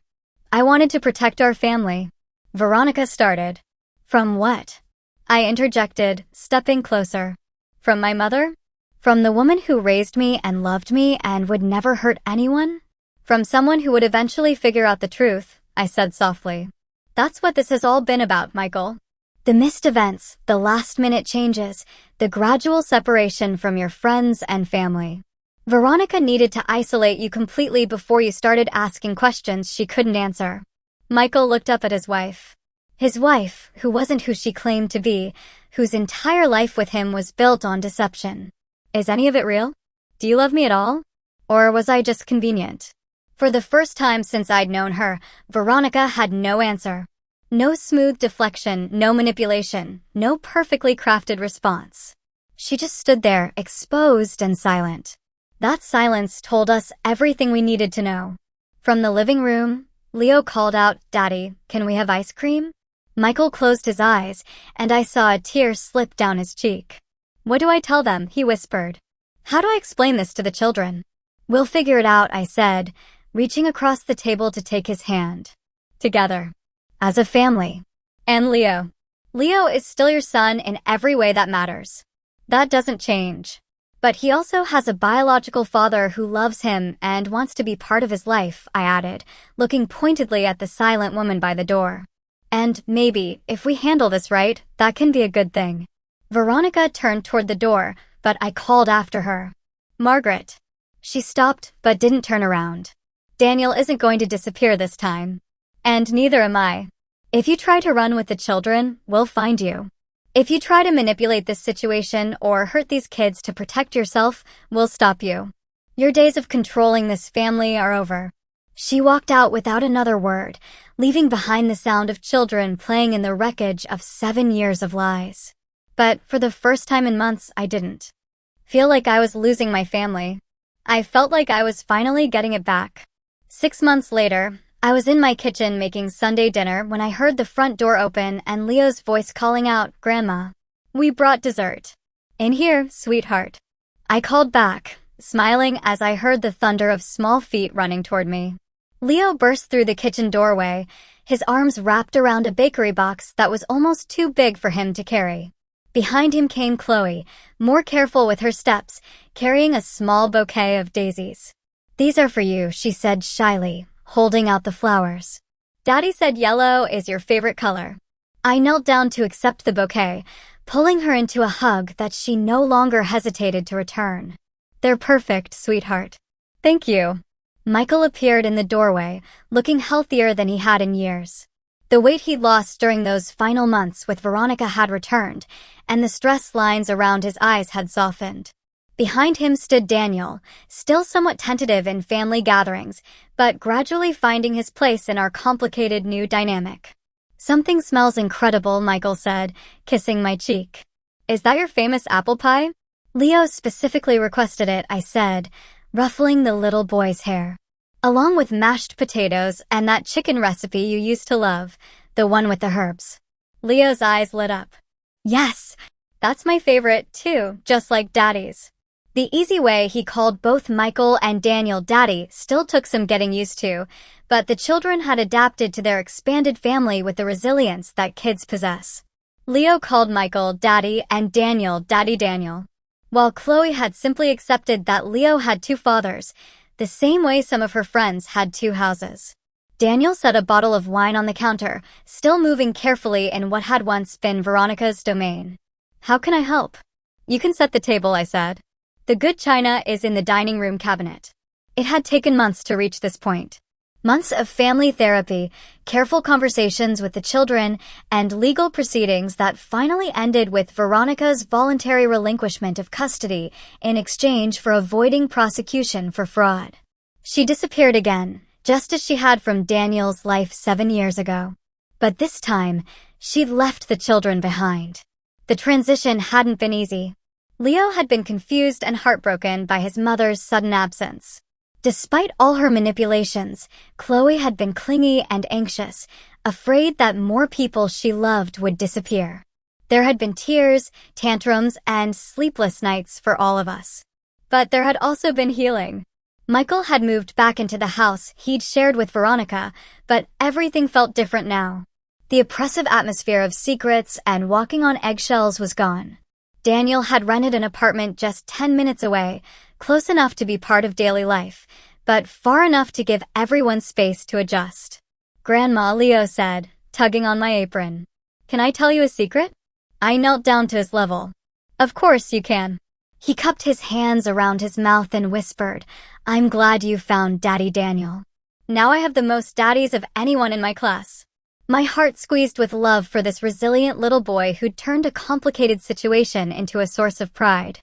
I wanted to protect our family. Veronica started. From what? I interjected, stepping closer. From my mother? From the woman who raised me and loved me and would never hurt anyone? From someone who would eventually figure out the truth, I said softly. That's what this has all been about, Michael. The missed events, the last-minute changes, the gradual separation from your friends and family. Veronica needed to isolate you completely before you started asking questions she couldn't answer. Michael looked up at his wife. His wife, who wasn't who she claimed to be, whose entire life with him was built on deception. Is any of it real? Do you love me at all? Or was I just convenient? For the first time since I'd known her, Veronica had no answer. No smooth deflection, no manipulation, no perfectly crafted response. She just stood there, exposed and silent. That silence told us everything we needed to know. From the living room, Leo called out, Daddy, can we have ice cream? Michael closed his eyes, and I saw a tear slip down his cheek. What do I tell them? He whispered. How do I explain this to the children? We'll figure it out, I said, reaching across the table to take his hand. Together. As a family. And Leo. Leo is still your son in every way that matters. That doesn't change. But he also has a biological father who loves him and wants to be part of his life, I added, looking pointedly at the silent woman by the door. And maybe, if we handle this right, that can be a good thing. Veronica turned toward the door, but I called after her. Margaret. She stopped, but didn't turn around. Daniel isn't going to disappear this time. And neither am I. If you try to run with the children, we'll find you. If you try to manipulate this situation or hurt these kids to protect yourself, we'll stop you. Your days of controlling this family are over. She walked out without another word, leaving behind the sound of children playing in the wreckage of 7 years of lies. But for the first time in months, I didn't feel like I was losing my family. I felt like I was finally getting it back. 6 months later, I was in my kitchen making Sunday dinner when I heard the front door open and Leo's voice calling out, Grandma. We brought dessert. In here, sweetheart. I called back, smiling as I heard the thunder of small feet running toward me. Leo burst through the kitchen doorway, his arms wrapped around a bakery box that was almost too big for him to carry. Behind him came Chloe, more careful with her steps, carrying a small bouquet of daisies. These are for you, she said shyly, holding out the flowers. Daddy said yellow is your favorite color. I knelt down to accept the bouquet, pulling her into a hug that she no longer hesitated to return. They're perfect, sweetheart. Thank you. Michael appeared in the doorway, looking healthier than he had in years. The weight he'd lost during those final months with Veronica had returned, and the stress lines around his eyes had softened. Behind him stood Daniel, still somewhat tentative in family gatherings, but gradually finding his place in our complicated new dynamic. Something smells incredible, Michael said, kissing my cheek. Is that your famous apple pie? Leo specifically requested it, I said, ruffling the little boy's hair. Along with mashed potatoes and that chicken recipe you used to love, the one with the herbs. Leo's eyes lit up. Yes, that's my favorite, too, just like Daddy's. The easy way he called both Michael and Daniel Daddy still took some getting used to, but the children had adapted to their expanded family with the resilience that kids possess. Leo called Michael Daddy and Daniel Daddy Daniel, while Chloe had simply accepted that Leo had 2 fathers, the same way some of her friends had 2 houses. Daniel set a bottle of wine on the counter, still moving carefully in what had once been Veronica's domain. How can I help? You can set the table, I said. The good china is in the dining room cabinet. It had taken months to reach this point. Months of family therapy, careful conversations with the children, and legal proceedings that finally ended with Veronica's voluntary relinquishment of custody in exchange for avoiding prosecution for fraud. She disappeared again, just as she had from Daniel's life 7 years ago. But this time, she'd left the children behind. The transition hadn't been easy. Leo had been confused and heartbroken by his mother's sudden absence. Despite all her manipulations, Chloe had been clingy and anxious, afraid that more people she loved would disappear. There had been tears, tantrums, and sleepless nights for all of us. But there had also been healing. Michael had moved back into the house he'd shared with Veronica, but everything felt different now. The oppressive atmosphere of secrets and walking on eggshells was gone. Daniel had rented an apartment just 10 minutes away, close enough to be part of daily life, but far enough to give everyone space to adjust. "Grandma," Leo said, tugging on my apron. "Can I tell you a secret?" I knelt down to his level. "Of course you can." He cupped his hands around his mouth and whispered, "I'm glad you found Daddy Daniel. Now I have the most daddies of anyone in my class." My heart squeezed with love for this resilient little boy who'd turned a complicated situation into a source of pride.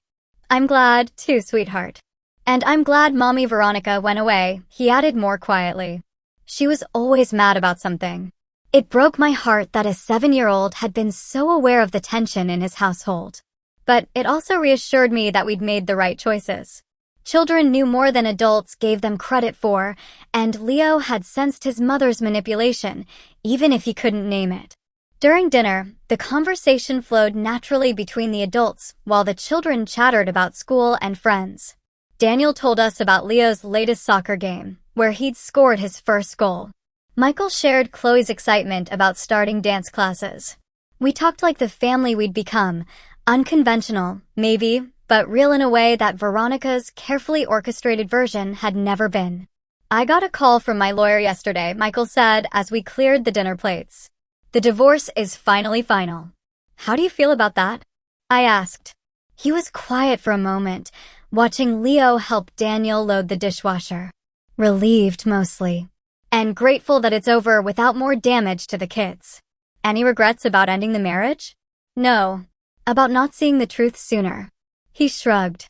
"I'm glad, too, sweetheart. And I'm glad Mommy Veronica went away," he added more quietly. "She was always mad about something." It broke my heart that a 7-year-old had been so aware of the tension in his household. But it also reassured me that we'd made the right choices. Children knew more than adults gave them credit for, and Leo had sensed his mother's manipulation, even if he couldn't name it. During dinner, the conversation flowed naturally between the adults while the children chattered about school and friends. Daniel told us about Leo's latest soccer game, where he'd scored his first goal. Michael shared Chloe's excitement about starting dance classes. We talked like the family we'd become, unconventional, maybe, but real in a way that Veronica's carefully orchestrated version had never been. "I got a call from my lawyer yesterday," Michael said as we cleared the dinner plates. "The divorce is finally final." "How do you feel about that?" I asked. He was quiet for a moment, watching Leo help Daniel load the dishwasher. Relieved mostly. And grateful that it's over without more damage to the kids. "Any regrets about ending the marriage?" "No. About not seeing the truth sooner." He shrugged.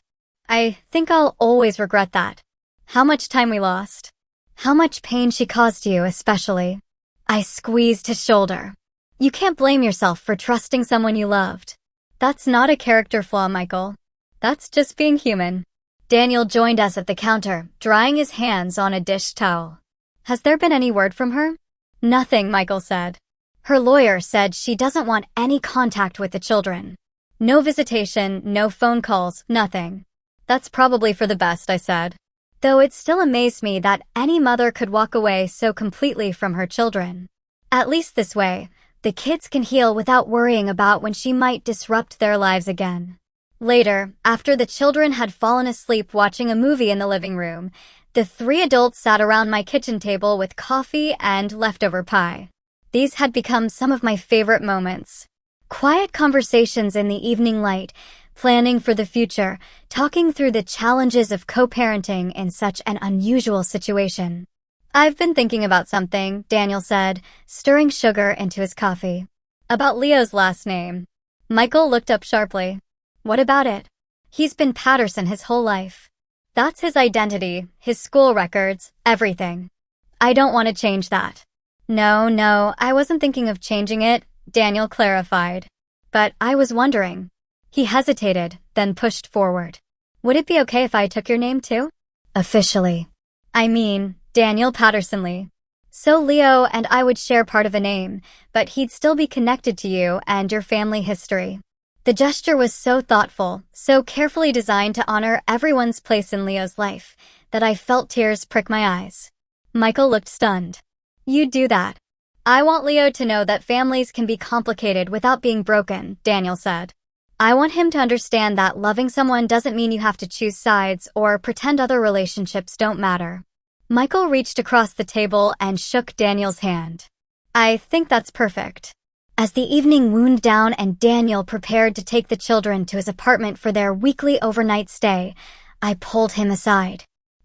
"I think I'll always regret that. How much time we lost. How much pain she caused you, especially." I squeezed his shoulder. "You can't blame yourself for trusting someone you loved. That's not a character flaw, Michael. That's just being human." Daniel joined us at the counter, drying his hands on a dish towel. "Has there been any word from her?" "Nothing," Michael said. "Her lawyer said she doesn't want any contact with the children. No visitation, no phone calls, nothing." "That's probably for the best," I said. Though it still amazed me that any mother could walk away so completely from her children. At least this way, the kids can heal without worrying about when she might disrupt their lives again. Later, after the children had fallen asleep watching a movie in the living room, the 3 adults sat around my kitchen table with coffee and leftover pie. These had become some of my favorite moments. Quiet conversations in the evening light, planning for the future, talking through the challenges of co-parenting in such an unusual situation. "I've been thinking about something," Daniel said, stirring sugar into his coffee. "About Leo's last name." Michael looked up sharply. "What about it?" "He's been Patterson his whole life. That's his identity, his school records, everything. I don't want to change that." No, I wasn't thinking of changing it," Daniel clarified. "But I was wondering." He hesitated, then pushed forward. "Would it be okay if I took your name too?" "Officially. I mean, Daniel Patterson Lee. So Leo and I would share part of a name, but he'd still be connected to you and your family history." The gesture was so thoughtful, so carefully designed to honor everyone's place in Leo's life, that I felt tears prick my eyes. Michael looked stunned. "You'd do that?" "I want Leo to know that families can be complicated without being broken," Daniel said. "I want him to understand that loving someone doesn't mean you have to choose sides or pretend other relationships don't matter." Michael reached across the table and shook Daniel's hand. "I think that's perfect." As the evening wound down and Daniel prepared to take the children to his apartment for their weekly overnight stay, I pulled him aside.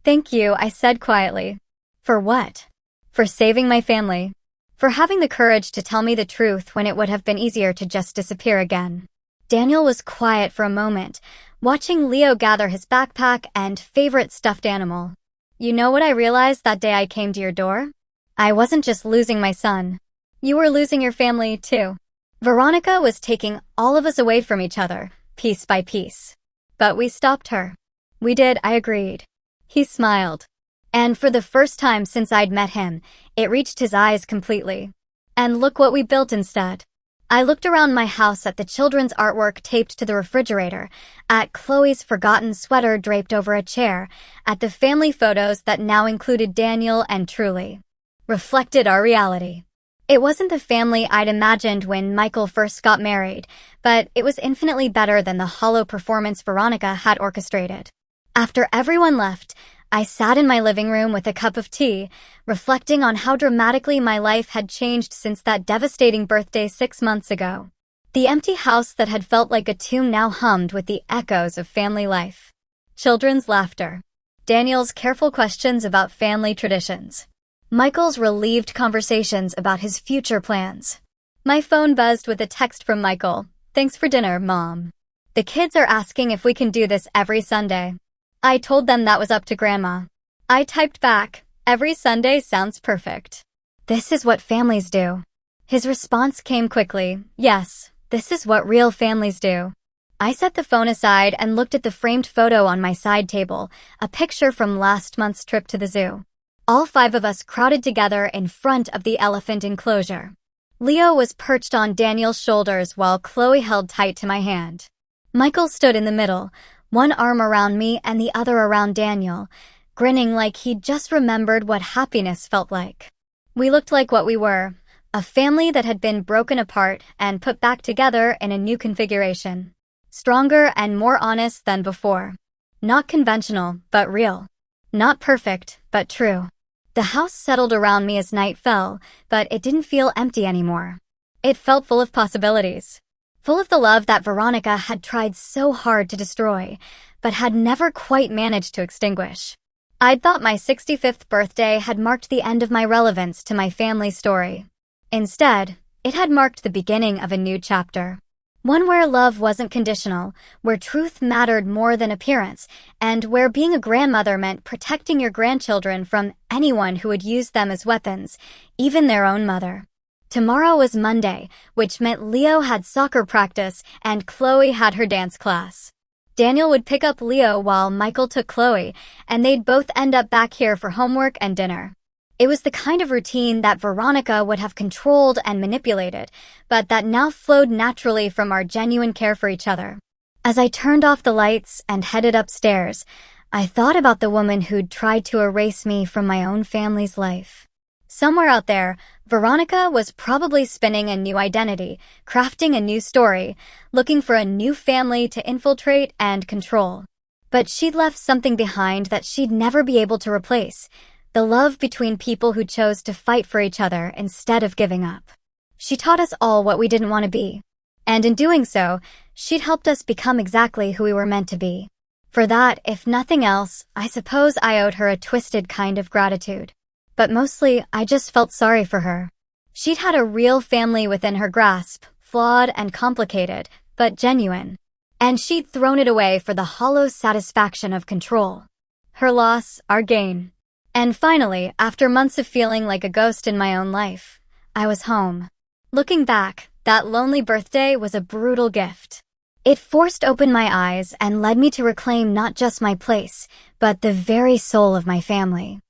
"Thank you," I said quietly. "For what?" for saving my family, for having the courage to tell me the truth when it would have been easier to just disappear again. Daniel was quiet for a moment, watching Leo gather his backpack and favorite stuffed animal. You know what I realized that day I came to your door? I wasn't just losing my son. You were losing your family, too. Veronica was taking all of us away from each other, piece by piece. But we stopped her. We did, I agreed. He smiled. And for the first time since I'd met him, it reached his eyes completely. And look what we built instead. I looked around my house at the children's artwork taped to the refrigerator, at Chloe's forgotten sweater draped over a chair, at the family photos that now included Daniel and Truly. Reflected our reality. It wasn't the family I'd imagined when Michael first got married, but it was infinitely better than the hollow performance Veronica had orchestrated. After everyone left, I sat in my living room with a cup of tea, reflecting on how dramatically my life had changed since that devastating birthday 6 months ago. The empty house that had felt like a tomb now hummed with the echoes of family life. Children's laughter. Daniel's careful questions about family traditions. Michael's relieved conversations about his future plans. My phone buzzed with a text from Michael. "Thanks for dinner, Mom. The kids are asking if we can do this every Sunday." I told them that was up to Grandma. I typed back, "Every Sunday sounds perfect. This is what families do." His response came quickly, "Yes, this is what real families do." I set the phone aside and looked at the framed photo on my side table, a picture from last month's trip to the zoo. All 5 of us crowded together in front of the elephant enclosure. Leo was perched on Daniel's shoulders while Chloe held tight to my hand. Michael stood in the middle, one arm around me and the other around Daniel, grinning like he'd just remembered what happiness felt like. We looked like what we were, a family that had been broken apart and put back together in a new configuration. Stronger and more honest than before. Not conventional, but real. Not perfect, but true. The house settled around me as night fell, but it didn't feel empty anymore. It felt full of possibilities. Full of the love that Veronica had tried so hard to destroy, but had never quite managed to extinguish. I'd thought my 65th birthday had marked the end of my relevance to my family story. Instead, it had marked the beginning of a new chapter. One where love wasn't conditional, where truth mattered more than appearance, and where being a grandmother meant protecting your grandchildren from anyone who would use them as weapons, even their own mother. Tomorrow was Monday, which meant Leo had soccer practice and Chloe had her dance class. Daniel would pick up Leo while Michael took Chloe, and they'd both end up back here for homework and dinner. It was the kind of routine that Veronica would have controlled and manipulated, but that now flowed naturally from our genuine care for each other. As I turned off the lights and headed upstairs, I thought about the woman who'd tried to erase me from my own family's life. Somewhere out there, Veronica was probably spinning a new identity, crafting a new story, looking for a new family to infiltrate and control. But she'd left something behind that she'd never be able to replace, the love between people who chose to fight for each other instead of giving up. She taught us all what we didn't want to be. And in doing so, she'd helped us become exactly who we were meant to be. For that, if nothing else, I suppose I owed her a twisted kind of gratitude. But mostly, I just felt sorry for her. She'd had a real family within her grasp, flawed and complicated, but genuine. And she'd thrown it away for the hollow satisfaction of control. Her loss, our gain. And finally, after months of feeling like a ghost in my own life, I was home. Looking back, that lonely birthday was a brutal gift. It forced open my eyes and led me to reclaim not just my place, but the very soul of my family.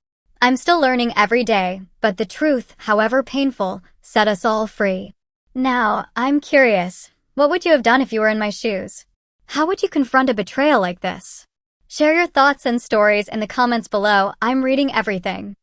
I'm still learning every day, but the truth, however painful, set us all free. Now, I'm curious, what would you have done if you were in my shoes? How would you confront a betrayal like this? Share your thoughts and stories in the comments below. I'm reading everything.